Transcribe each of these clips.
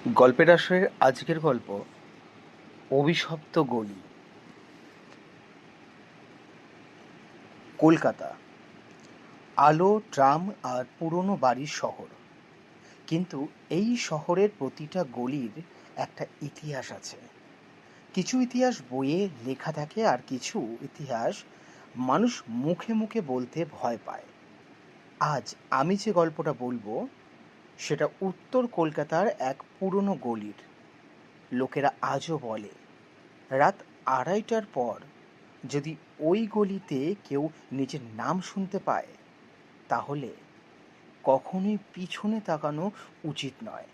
গল্পের আসরের আজকের গল্প অভিশপ্ত গলি। কলকাতা, আলো, ট্রাম আর পুরনো বাড়ির শহর। কিন্তু এই শহরের প্রতিটা গলির একটা ইতিহাস আছে। কিছু ইতিহাস বইয়ে লেখা থাকে, আর কিছু ইতিহাস মানুষ মুখে মুখে বলতে ভয় পায়। আজ আমি যে গল্পটা বলবো সেটা উত্তর কলকাতার এক পুরনো গলির। লোকেরা আজও বলে, রাত 2:30টার পর যদি ওই গলিতে কেউ নিজের নাম শুনতে পায়, তাহলে কখনোই পিছনে তাকানো উচিত নয়।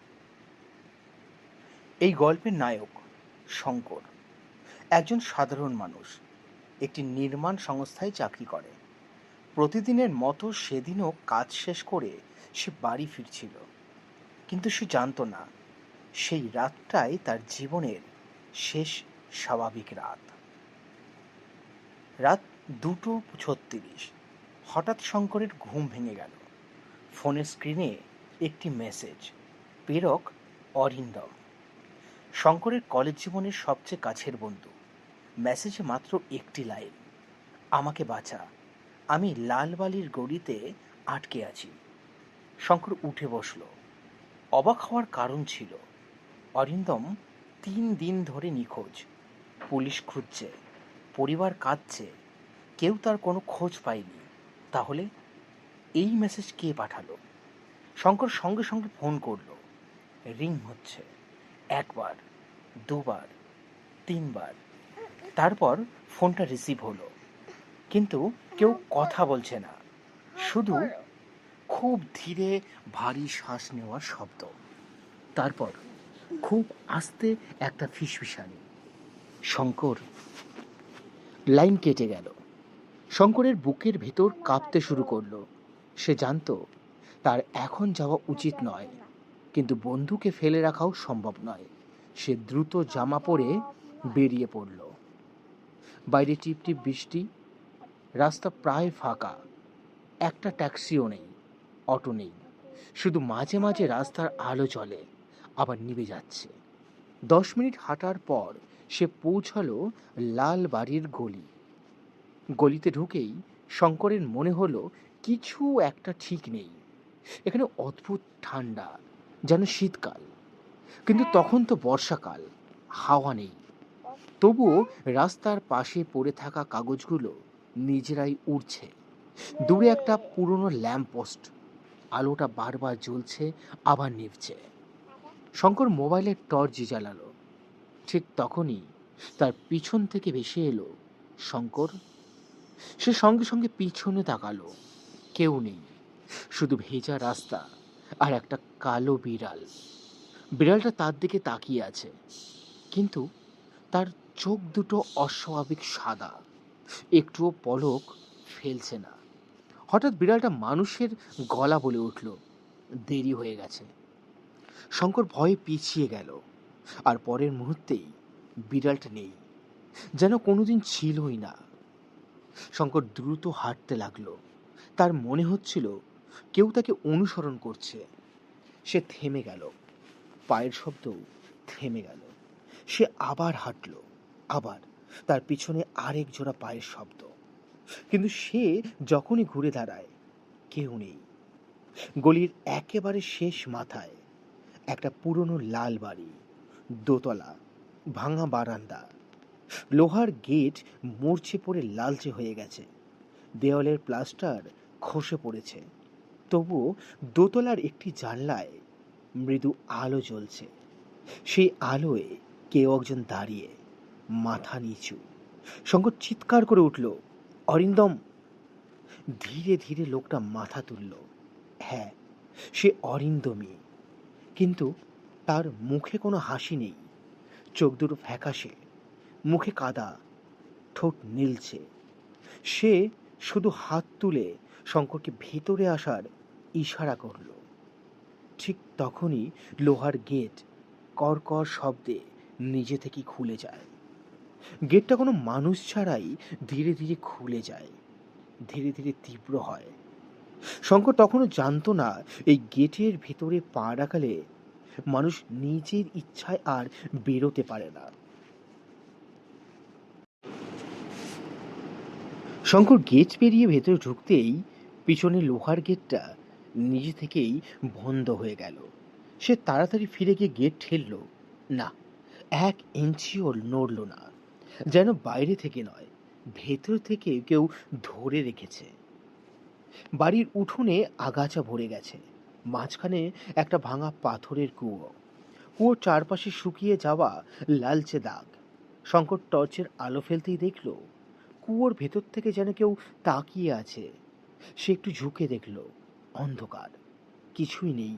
এই গল্পের নায়ক শঙ্কর একজন সাধারণ মানুষ, একটি নির্মাণ সংস্থায় চাকরি করে। প্রতিদিনের মতো সেদিনও কাজ শেষ করে সে বাড়ি ফিরছিল, কিন্তু সে জানতো না সেই রাতটাই তার জীবনের শেষ স্বাভাবিক রাত। রাত 2:36। হঠাৎ শঙ্করের ঘুম ভেঙে গেল। ফোনের স্ক্রিনে একটি মেসেজ, প্রেরক অরিন্দম, শঙ্করের কলেজ জীবনের সবচেয়ে কাছের বন্ধু। মেসেজে মাত্র একটি লাইন, আমাকে বাঁচা, আমি লালবালির গলিতে আটকে আছি। শঙ্কর উঠে বসল। অবাক হওয়ার কারণ ছিল, অরিন্দম 3 দিন ধরে নিখোঁজ। পুলিশ খুঁজছে, পরিবার কাঁদছে, কেউ তার কোনো খোঁজ পায়নি। তাহলে এই মেসেজ কে পাঠালো? শঙ্কর সঙ্গে সঙ্গে ফোন করলো। রিং হচ্ছে, 1বার, 2বার, 3বার। তারপর ফোনটা রিসিভ হলো, কিন্তু কেউ কথা বলছে না, শুধু খুব ধীরে ভারী শ্বাস নেওয়ার শব্দ। তারপর খুব আস্তে একটা ফিসফিসানি। শঙ্কর, লাইন কেটে গেল। শঙ্করের বুকের ভেতর কাঁপতে শুরু করলো। সে জানতো তার এখন যাওয়া উচিত নয়, কিন্তু বন্ধুকে ফেলে রাখাও সম্ভব নয়। সে দ্রুত জামা পরে বেরিয়ে পড়ল। বাইরে টিপটিপ বৃষ্টি, রাস্তা প্রায় ফাঁকা। একটা ট্যাক্সিও নেই, অটো নেই, শুধু মাঝে মাঝে রাস্তার আলো জ্বলে, আবার নিভে যাচ্ছে। 10 মিনিট হাঁটার পর সে পৌঁছালো লাল বাড়ির গলি। গলিতে ঢুকেই শঙ্করের মনে হলো কিছু একটা ঠিক নেই। এখানে অদ্ভুত ঠান্ডা, যেন শীতকাল, কিন্তু তখন তো বর্ষাকাল, হাওয়া নেই। তবুও রাস্তার পাশে পড়ে থাকা কাগজগুলো নিজেরাই উড়ছে। দূরে একটা পুরনো ল্যাম্প পোস্ট, আলোটা বারবার জ্বলছে আবার নিভছে। শঙ্কর মোবাইলের টর্চ জ্বালালো। ঠিক তখনই তার পিছন থেকে ভেসে এলো শঙ্কর। সে সঙ্গে সঙ্গে পিছনে তাকালো। কেউ নেই, শুধু ভেজা রাস্তা আর একটা কালো বিড়াল। বিড়ালটা তার দিকে তাকিয়ে আছে, কিন্তু তার চোখ দুটো অস্বাভাবিক সাদা, একটুও পলক ফেলছে না। হঠাৎ বিড়ালটা মানুষের গলা বলে উঠল, দেরি হয়ে গেছে। শঙ্কর ভয়ে পিছিয়ে গেল, আর পরের মুহূর্তেই বিড়ালটা নেই, যেন কোনোদিন ছিলই না। শঙ্কর দ্রুত হাঁটতে লাগলো। তার মনে হচ্ছিল কেউ তাকে অনুসরণ করছে। সে থেমে গেল, পায়ের শব্দ থেমে গেল। সে আবার হাঁটল, আবার তার পিছনে আরেক জোড়া পায়ের শব্দ। কিন্তু সে যখনই ঘুরে দাঁড়ায়, কেউ নেই। গলির একেবারে শেষ মাথায় একটা পুরনো লাল বাড়ি, দোতলা, ভাঙা বারান্দা, লোহার গেট মরচে পড়ে লালচে হয়ে গেছে, দেওয়ালের প্লাস্টার খসে পড়েছে। তবুও দোতলার একটি জানলায় মৃদু আলো জ্বলছে। সেই আলোয় কেউ একজন দাঁড়িয়ে, মাথা নিচু। শঙ্কর চিৎকার করে উঠল, অরিন্দম! ধীরে ধীরে লোকটা মাথা তুলল। হ্যাঁ, সে অরিন্দমই, কিন্তু তার মুখে কোনো হাসি নেই। চোখ দুটো ফ্যাকাশে, মুখে কাদা, ঠোঁট নীলছে। সে শুধু হাত তুলে শঙ্করকে ভেতরে আসার ইশারা করল। ঠিক তখনই লোহার গেট কড়কড় শব্দে নিজে থেকেই খুলে যায়। গেটটা কোনো মানুষ ছাড়াই ধীরে ধীরে খুলে যায়, ধীরে ধীরে তীব্র হয়। শঙ্কর তখনও জানতো না এই গেটের ভেতরে পা রাখালে মানুষ নিজের ইচ্ছায় আর বেরোতে পারে না। শঙ্কর গেট পেরিয়ে ভেতরে ঢুকতেই পিছনে লোহার গেটটা নিজে থেকেই বন্ধ হয়ে গেল। সে তাড়াতাড়ি ফিরে গিয়ে গেট ঠেলল। না, 1 ইঞ্চিও নড়ল না। যেন বাইরে থেকে নয়, ভেতর থেকে কেউ ধরে রেখেছে। বাড়ির উঠোনে আগাছা ভরে গেছে, মাঝখানে একটা ভাঙা পাথরের কুয়ো। কুয়োর চারপাশে শুকিয়ে যাওয়া লালচে দাগ। শঙ্কর টর্চের আলো ফেলতেই দেখল কুয়োর ভেতর থেকে যেন কেউ তাকিয়ে আছে। সে একটু ঝুঁকে দেখল, অন্ধকার, কিছুই নেই।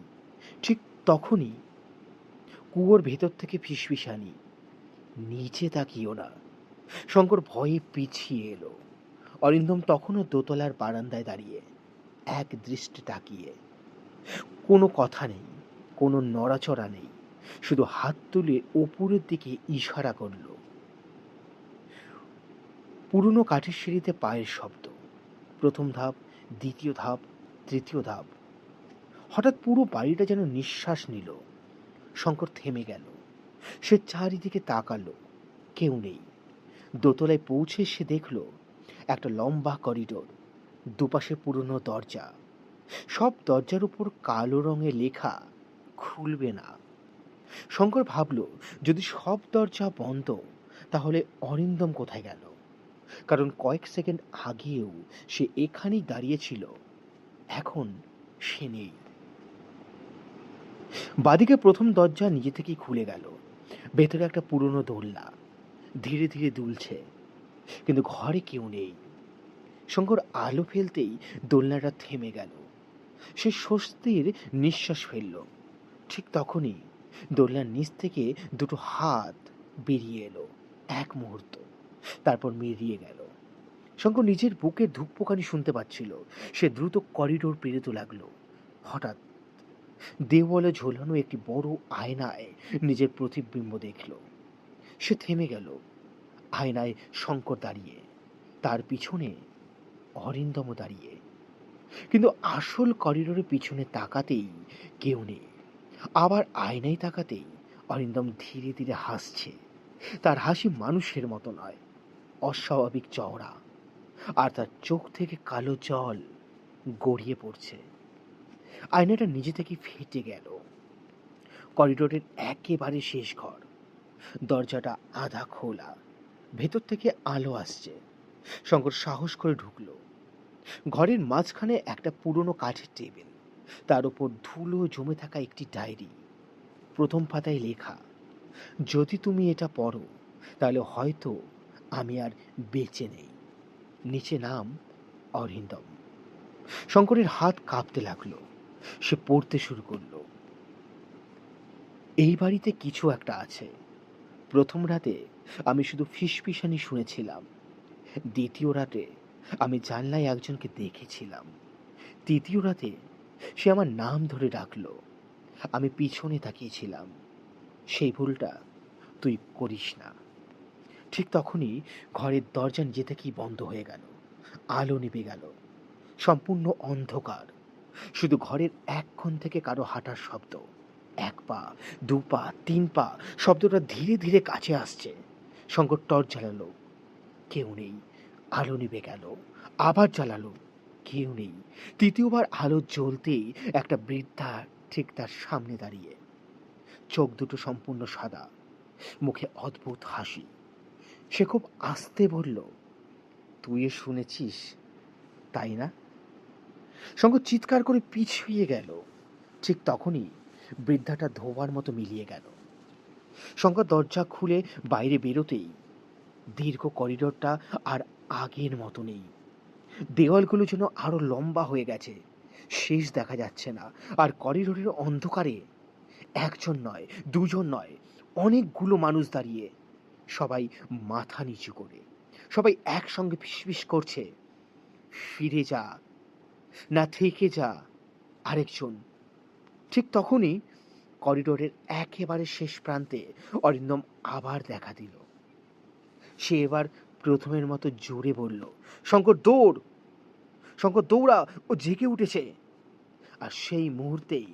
ঠিক তখনই কুয়োর ভেতর থেকে ফিসফিসানি, নিচে তাকিও না। শঙ্কর ভয়ে পিছিয়ে এলো। অরিন্দম তখনও দোতলার বারান্দায় দাঁড়িয়ে, এক দৃষ্টি তাকিয়ে। কোনো কথা নেই, কোনো নড়াচড়া নেই, শুধু হাত তুলে ওপরের দিকে ইশারা করল। পুরনো কাঠের সিঁড়িতে পায়ের শব্দ, প্রথম ধাপ, দ্বিতীয় ধাপ, তৃতীয় ধাপ। হঠাৎ পুরো বাড়িটা যেন নিঃশ্বাস নিল। শঙ্কর থেমে গেল। সে চারিদিকে তাকালো, কেউ নেই। দোতলায় পৌঁছে সে দেখল একটা লম্বা করিডোর, দুপাশে পুরনো দরজা। সব দরজার উপর কালো রঙে লেখা, খুলবে না। শঙ্কর ভাবল, যদি সব দরজা বন্ধ, তাহলে অরিন্দম কোথায় গেল? কারণ কয়েক সেকেন্ড আগেও সে এখানেই দাঁড়িয়েছিল, এখন সে নেই। বাদিকে প্রথম দরজা নিজে থেকেই খুলে গেল। ভেতরে একটা পুরনো দোলনা ধীরে ধীরে দুলছে, কিন্তু ঘরে কেউ নেই। শঙ্কর আলো ফেলতেই দোলনাটা থেমে গেল। সে স্বস্তির নিঃশ্বাস ফেলল। ঠিক তখনই দোলনার নিচ থেকে দুটো হাত বেরিয়ে এলো, এক মুহূর্ত, তারপর মিলিয়ে গেল। শঙ্কর নিজের বুকের ধুকপুকানি শুনতে পাচ্ছিল। সে দ্রুত করিডোর পেরোতে লাগলো। হঠাৎ দেওয়ালে ঝোলানো একটি বড় আয়নায় নিজের প্রতিবিম্ব দেখল। সে থেমে গেল। আয়নায় শঙ্কর দাঁড়িয়ে, তার পিছনে অরিন্দম দাঁড়িয়ে। কিন্তু আসল করিডোরের পিছনে তাকাতেই কেউ নেই। আবার আয়নায় তাকাতেই অরিন্দম ধীরে ধীরে হাসছে। তার হাসি মানুষের মতো নয়, অস্বাভাবিক চওড়া, আর তার চোখ থেকে কালো জল গড়িয়ে পড়ছে। আয়নাটা নিজে থেকে ফেটে গেল। করিডোরের একেবারে শেষ ঘর, দরজাটা আধা খোলা, ভেতর থেকে আলো আসছে। শঙ্কর সাহস করে ঢুকলো। ঘরের মাঝখানে একটা পুরনো কাঠের টেবিল, তার উপর ধুলো জমে থাকা একটি ডায়েরি। প্রথম পাতায় লেখা, যদি তুমি এটা পড়ো তাহলে হয়তো আমি আর বেঁচে নেই। নিচে নাম অরিন্দম। শঙ্করের হাত কাঁপতে লাগলো। সে পড়তে শুরু করলো। এই বাড়িতে কিছু একটা আছে। প্রথম রাতে আমি শুধু ফিসফিসানি শুনেছিলাম। দ্বিতীয় রাতে আমি জানলায় একজনকে দেখেছিলাম। তৃতীয় রাতে সে আমার নাম ধরে ডাকলো। আমি পিছনে তাকিয়েছিলাম। সেই ভুলটা তুই করিস না। ঠিক তখনই ঘরের দরজা নিজে থেকেই বন্ধ হয়ে গেল। আলো নিভে গেল। সম্পূর্ণ অন্ধকার। শুধু ঘরের এক কোণ থেকে কারো হাঁটার শব্দ। 1 পা, 2 পা, 3 পা। শব্দটা ধীরে ধীরে কাছে আসছে। শঙ্কর টর্চ জ্বালালো, কেউ নেই। আলো নিভে গেল। আবার জ্বালালো, কেউ নেই। তৃতীয়বার আলো জ্বলতেই একটা বৃদ্ধা ঠিক তার সামনে দাঁড়িয়ে। চোখ দুটো সম্পূর্ণ সাদা, মুখে অদ্ভুত হাসি। সে খুব আস্তে বলল, তুই শুনেছিস তাই না? শঙ্কর চিৎকার করে পিছিয়ে গেল। ঠিক তখনই বৃদ্ধাটা ধোবার মতো মিলিয়ে গেল। শঙ্কর দরজা খুলে বাইরে বেরোতেই দীর্ঘ করিডোরটা আর আগের মতো নেই। দেওয়ালগুলো যেন আরো লম্বা হয়ে গেছে, শেষ দেখা যাচ্ছে না। আর করিডোরের অন্ধকারে একজন নয়, দুজন নয়, অনেকগুলো মানুষ দাঁড়িয়ে, সবাই মাথা নিচু করে, সবাই একসঙ্গে ফিসফিস করছে, ফিরে যা, না থেকে যা। আরেকজন। ঠিক তখনই করিডোরের একেবারে শেষ প্রান্তে অরিন্দম আবার দেখা দিল। সে এবার প্রথমের মতো জোরে বলল, শঙ্কর দৌড়, শঙ্কর দৌড়া, ও জেগে উঠেছে। আর সেই মুহূর্তেই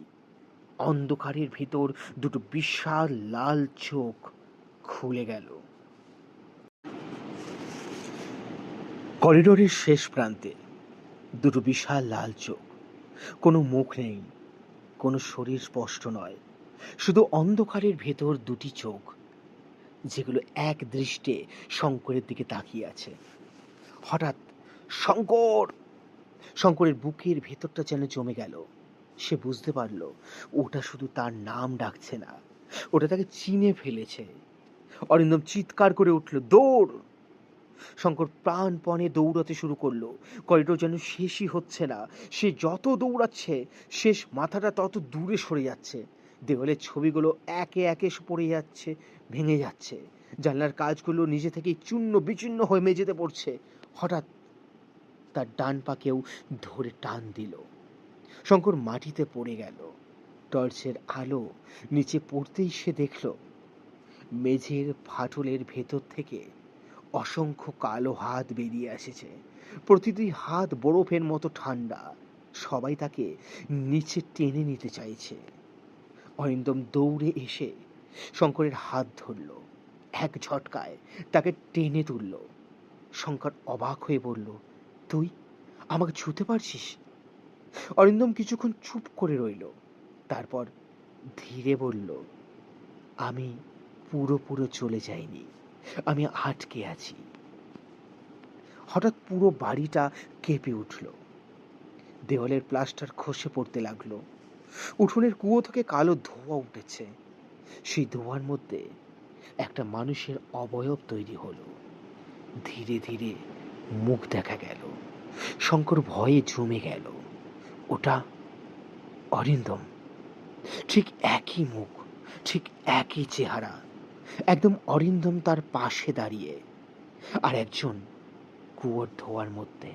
অন্ধকারের ভিতর দুটো বিশাল লাল চোখ খুলে গেল। করিডোরের শেষ প্রান্তে দুটো বিশাল লাল চোখ, কোনো মুখ নেই, কোনো শরীর স্পষ্ট নয়, শুধু অন্ধকারের ভেতর দুটি চোখ যেগুলো এক দৃষ্টে শঙ্করের দিকে তাকিয়ে আছে। হঠাৎ শঙ্কর! শঙ্করের বুকের ভেতরটা যেন জমে গেল। সে বুঝতে পারল ওটা শুধু তার নাম ডাকছে না, ওটা তাকে চিনে ফেলেছে। অরিন্দম চিৎকার করে উঠল, দৌড়! শঙ্কর প্রাণপণে দৌড়াতে শুরু করলো। করিডোর যেন শেষই হচ্ছে না। সে যত দৌড়াচ্ছে শেষ মাথাটা তত দূরে সরে যাচ্ছে। দেওয়ালের ছবিগুলো একে একে পড়ে যাচ্ছে, ভেঙে যাচ্ছে। জানলার কাজগুলো নিজে থেকেই চূর্ণ বিচূর্ণ হয়ে মেঝেতে পড়ছে। হঠাৎ তার ডান পাকেও ধরে টান দিল। শঙ্কর মাটিতে পড়ে গেল। টর্চের আলো নিচে পড়তেই সে দেখল মেঝের ফাটলের ভেতর থেকে অসংখ্য কালো হাত বেরিয়ে এসেছে। প্রতিটি হাত বরফের মতো ঠান্ডা। সবাই তাকে নিচে টেনে নিতে চাইছে। অরিন্দম দৌড়ে এসে শঙ্করের হাত ধরল, এক ঝটকায় তাকে টেনে তুলল। শঙ্কর অবাক হয়ে বলল, তুই আমাকে ছুঁতে পারছিস? অরিন্দম কিছুক্ষণ চুপ করে রইল, তারপর ধীরে বলল, আমি পুরো চলে যাইনি, আমি আটকে আছি। হঠাৎ পুরো বাড়িটা কেঁপে উঠল। দেওয়ালের প্লাস্টার খসে পড়তে লাগলো। উঠোনের কুয়ো থেকে কালো ধোঁয়া উঠেছে। সেই ধোঁয়ার মধ্যে একটা মানুষের অবয়ব তৈরি হলো। ধীরে ধীরে মুখ দেখা গেল। শঙ্কর ভয়ে জমে গেল। ওটা অরিন্দম। ঠিক একই মুখ, ঠিক একই চেহারা, একদম অরিন্দম তার পাশে দাঁড়িয়ে, আর একজন কুয়োর ধোঁয়ার মধ্যে।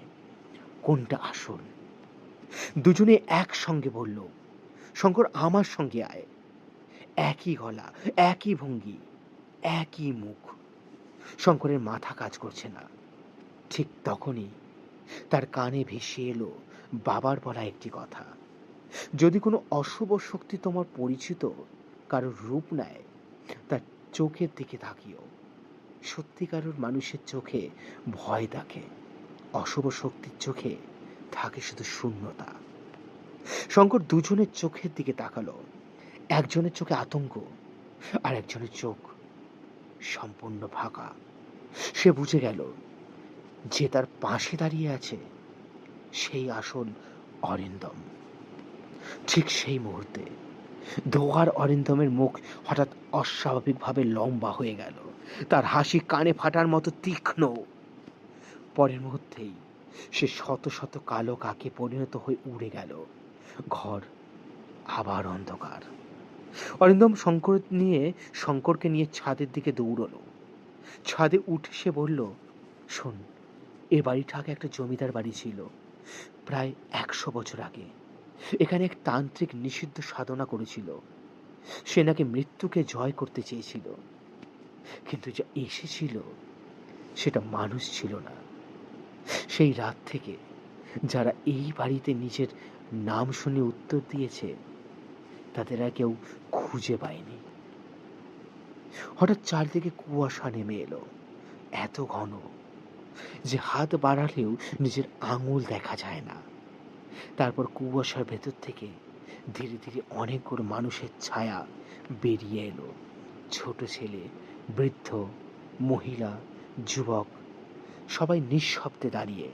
কোনটা আসল? দুজনে একসঙ্গে বলল, শঙ্কর আমার সঙ্গে আয়। একই গলা, একই ভঙ্গি, একই মুখ। শঙ্করের মাথা কাজ করছে না। ঠিক তখনই তার কানে ভেসে এলো বাবার বলা একটি কথা, যদি কোনো অশুভ শক্তি তোমার পরিচিত কারোর রূপ নেয়, তার চোখের দিকে তাকিও। সত্যিকারের মানুষের চোখে ভয় থাকে, অশুভ শক্তির চোখে থাকে শুধু শূন্যতা। শঙ্কর দুজনের চোখের দিকে তাকালো। একজনের চোখে আতঙ্ক, আর একজনের চোখ সম্পূর্ণ ফাঁকা। সে বুঝে গেল যে তার পাশে দাঁড়িয়ে আছে সেই আসল অরিন্দম। ঠিক সেই মুহূর্তে ধোয়ার অরিন্দমের মুখ হঠাৎ অস্বাভাবিকভাবে লম্বা হয়ে গেল। তার হাসি কানে ফাটার মতো তীক্ষ্ণ। পরের মুহূর্তেই সে শত শত কালো কাকে পরিণত হয়ে উড়ে গেল। ঘর আবার অন্ধকার। অরিন্দম শঙ্করকে নিয়ে ছাদের দিকে দৌড়লো। ছাদে উঠে সে বলল, শোন, এ বাড়িটা আগে একটা জমিদার বাড়ি ছিল, প্রায় 100 বছর আগে। এখানে এক তান্ত্রিক নিষিদ্ধ সাধনা করেছিল। সে নাকি মৃত্যুকে জয় করতে চেয়েছিল, কিন্তু যা এসেছিল সেটা মানুষ ছিল না। সেই রাত থেকে যারা এই বাড়িতে নিজের নাম শুনে উত্তর দিয়েছে তাদের আর কেউ খুঁজে পায়নি। হঠাৎ চারদিকে কুয়াশা নেমে এলো, এত ঘন যে হাত বাড়ালেও নিজের আঙুল দেখা যায় না। তারপর কুয়াশার ভেতর থেকে ধীরে ধীরে অনেকগুলো মানুষের ছায়া বেরিয়ে এলো। ছোট ছেলে, বৃদ্ধ, মহিলা, যুবক, সবাই নিঃশব্দে দাঁড়িয়ে।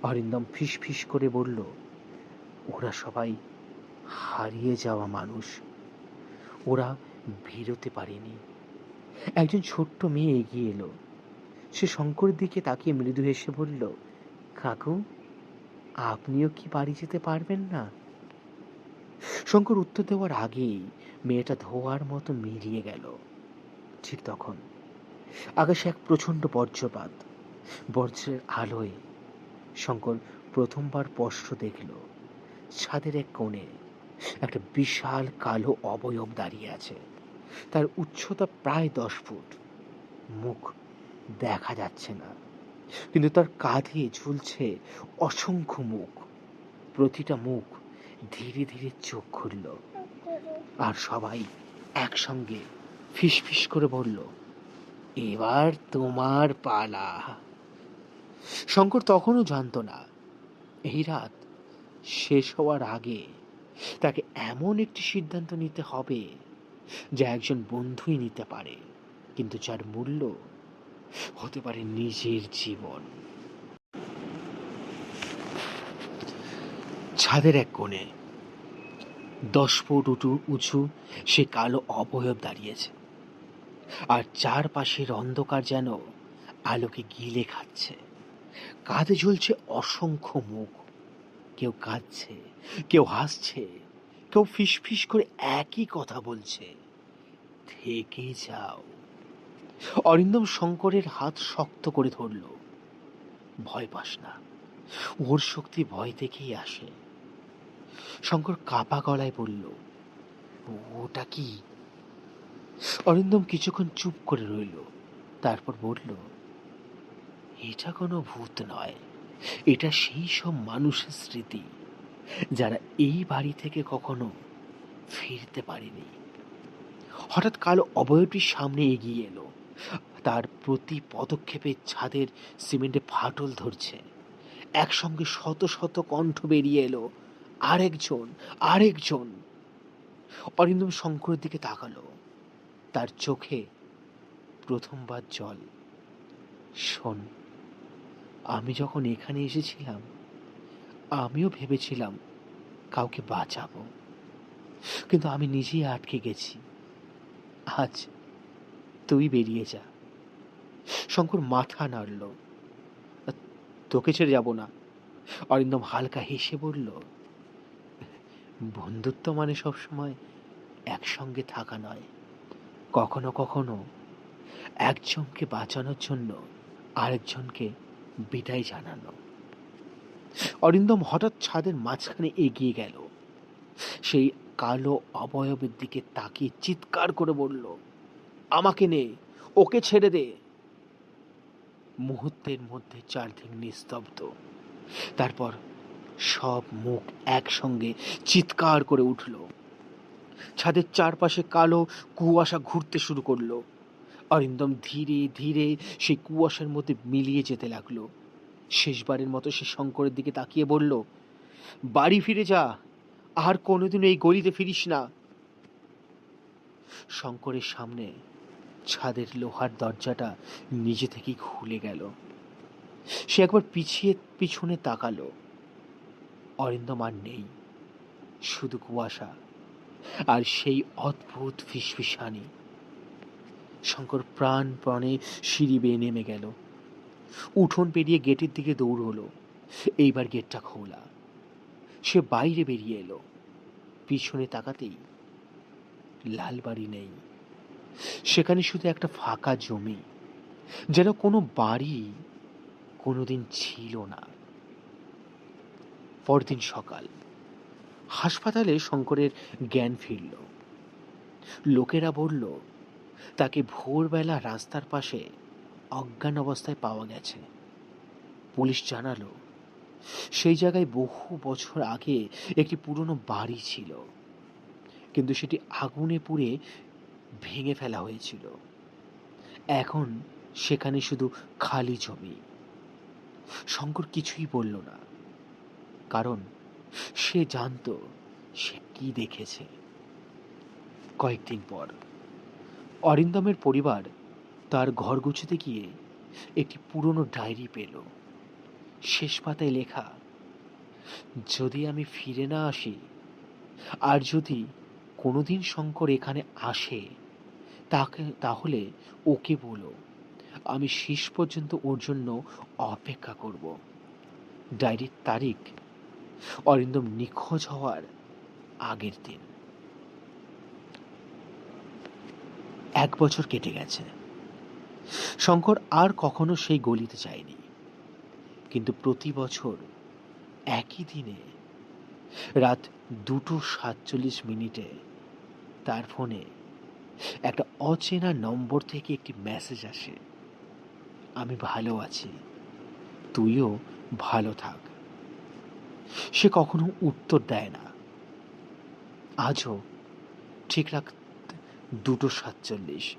অরিন্দম ফিস ফিস করে বলল, ওরা সবাই হারিয়ে যাওয়া মানুষ, ওরা বেরোতে পারেনি। একজন ছোট্ট মেয়ে এগিয়ে এলো। সে শঙ্করের দিকে তাকিয়ে মৃদু হেসে বলল, কাকু, আপনিও কি বাড়ি যেতে পারবেন না? শঙ্কর উত্তর দেওয়ার আগেই মেয়েটা ধোয়ার মতো মিলিয়ে গেল। ঠিক তখন আকাশে এক প্রচণ্ড বজ্রপাত। বজ্রের আলোয় শঙ্কর প্রথমবার স্পষ্ট দেখল ছাদের এক কোণে একটা বিশাল কালো অবয়ব দাঁড়িয়ে আছে। তার উচ্চতা প্রায় 10 ফুট। মুখ দেখা যাচ্ছে না, কিন্তু তার কাঁধে ঝুলছে অসংখ্য মুখ। প্রতিটা মুখ ধীরে ধীরে চোখ খুলল। আর সবাই একসঙ্গে ফিসফিস করে বলল, এবার তোমার পালা। শঙ্কর তখনও জানতো না এই রাত শেষ হওয়ার আগে তাকে এমন একটি সিদ্ধান্ত নিতে হবে যা একজন বন্ধুই নিতে পারে, কিন্তু যার মূল্য হতে পারে নিজের জীবন। ছাদের এক কোণে 10 ফুট উঁচু সে কালো অবয়ব দাঁড়িয়েছে, আর চারপাশের অন্ধকার যেন আলোকে গিলে খাচ্ছে। কাঁধে ঝুলছে অসংখ্য মুখ, কেউ কাঁদছে, কেউ হাসছে, কেউ ফিসফিস করে একই কথা বলছে, থেকে যাও। অরিন্দম শঙ্করের হাত শক্ত করে ধরল। ভয় পাস না, ওর শক্তি ভয় থেকেই আসে। শঙ্কর কাপা গলায় বলল, ওটা কি? অরিন্দম কিছুক্ষণ চুপ করে রইল, তারপর বলল, এটা কোনো ভূত নয়, এটা সেই সব মানুষের স্মৃতি যারা এই বাড়ি থেকে কখনো ফিরতে পারেনি। হঠাৎ কালো অবয়বটির সামনে এগিয়ে এলো, তার প্রতি পদক্ষেপে ছাদের সিমেন্টে ফাটল ধরছে। একসঙ্গে শত শত কণ্ঠ বেরিয়ে এলো, আরেকজন, আরেকজন। অরিন্দম শঙ্করের দিকে তাকালো, তার চোখে প্রথমবার জল। শোন, আমি যখন এখানে এসেছিলাম আমিও ভেবেছিলাম কাউকে বাঁচাবো, কিন্তু আমি নিজেই আটকে গেছি। আজ তুই বেরিয়ে যা। শঙ্কর মাথা নাড়ল। তোকে ছেড়ে যাব না। অরিন্দম হালকা হেসে বলল, বন্ধুত্ব মানে সবসময় একসঙ্গে থাকা নয়, কখনো কখনো একজনকে বাঁচানোর জন্য আরেকজনকে বিদায় জানানো। অরিন্দম হঠাৎ ছাদের মাঝখানে এগিয়ে গেল, সেই কালো অবয়বের দিকে তাকিয়ে চিৎকার করে বলল, আমাকে নে, ওকে ছেড়ে দে। মুহূর্তের মধ্যে চারদিক নিস্তব্ধ। তারপর সব মুখ একসঙ্গে চিৎকার করে উঠল। ছাদের চারপাশে কালো কুয়াশা ঘুরতে শুরু করলো। অরিন্দম ধীরে ধীরে সেই কুয়াশার মধ্যে মিলিয়ে যেতে লাগলো। শেষবারের মতো সে শঙ্করের দিকে তাকিয়ে বলল, বাড়ি ফিরে যা, আর কোনোদিন এই গলিতে ফিরিস না। শঙ্করের সামনে ছাদের লোহার দরজাটা নিজে থেকেই খুলে গেল। সে একবার পিছনে তাকালো। অরিন্দম আর নেই, শুধু কুয়াশা আর সেই অদ্ভুত ফিসফিসানি। শঙ্কর প্রাণপণে সিঁড়ি বেয়ে নেমে গেল, উঠোন পেরিয়ে গেটের দিকে দৌড় হলো। এইবার গেটটা খোলা। সে বাইরে বেরিয়ে এলো। পিছনে তাকাতেই লাল বাড়ি নেই, সেখানে শুধু একটা ফাঁকা জমি, যেন কোনো বাড়ি কোনোদিন ছিল না। পরদিন সকাল, হাসপাতালে শঙ্করের জ্ঞান ফিরল। লোকেরা বলল, তাকে ভোরবেলা রাস্তার পাশে অজ্ঞান অবস্থায় পাওয়া গেছে। পুলিশ জানালো, সেই জায়গায় বহু বছর আগে একটি পুরনো বাড়ি ছিল, কিন্তু সেটি আগুনে পুড়ে ভেঙে ফেলা হয়েছিল। এখন সেখানে শুধু খালি জমি। শঙ্কর কিছুই বলল না, কারণ সে জানতো সে কি দেখেছে। কয়েকদিন পর অরিন্দমের পরিবার তার ঘর গুছাতে গিয়ে একটি পুরনো ডায়েরি পেল। শেষ পাতায় লেখা, যদি আমি ফিরে না আসি, আর যদি কোনোদিন শঙ্কর এখানে আসে, তাহলে ওকে বলো আমি শেষ পর্যন্ত ওর জন্য অপেক্ষা করব। ডায়েরির তারিখ অরিন্দম নিখোঁজ হওয়ার আগের দিন। 1 বছর কেটে গেছে। শঙ্কর আর কখনো সেই গলিতে যায়নি, কিন্তু প্রতি বছর একই দিনে রাত 2:47 তার ফোনে একটা অচেনা নম্বর থেকে একটি মেসেজ আসে, আমি ভালো আছি, তুইও ভালো থাক। সে কখনো উত্তর দেয় না। আজও ঠিক রাত 2:47।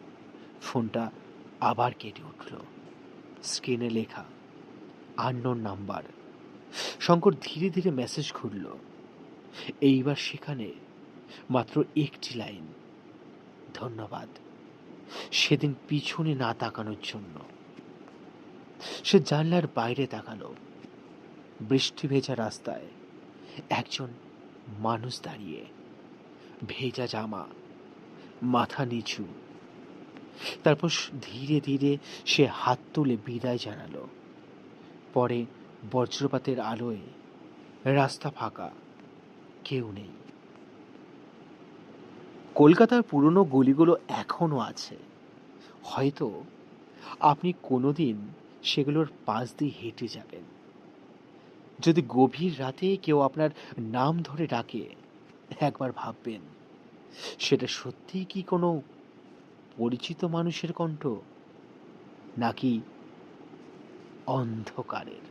ফোনটা আবার কেটে উঠল। স্ক্রিনে লেখা আননোন নাম্বার। শঙ্কর ধীরে ধীরে মেসেজ খুলল। এইবার সেখানে মাত্র একটি লাইন, ধন্যবাদ সেদিন পিছনে না তাকানোর জন্য। সে জানলার বাইরে তাকালো। বৃষ্টি ভেজা রাস্তায় একজন মানুষ দাঁড়িয়ে, ভেজা জামা, মাথা নিচু। তারপর ধীরে ধীরে সে হাত তুলে বিদায় জানালো। পরে বজ্রপাতের আলোয় রাস্তা ফাঁকা, কেউ নেই। কলকাতার পুরনো গলিগুলো এখনো আছে। হয়তো আপনি কোনোদিন সেগুলোর পাশ দিয়ে হেঁটে যাবেন। যদি গভীর রাতে কেউ আপনার নাম ধরে ডাকে, একবার ভাববেন সেটা সত্যিই কি কোনো পরিচিত মানুষের কণ্ঠ, নাকি অন্ধকারের।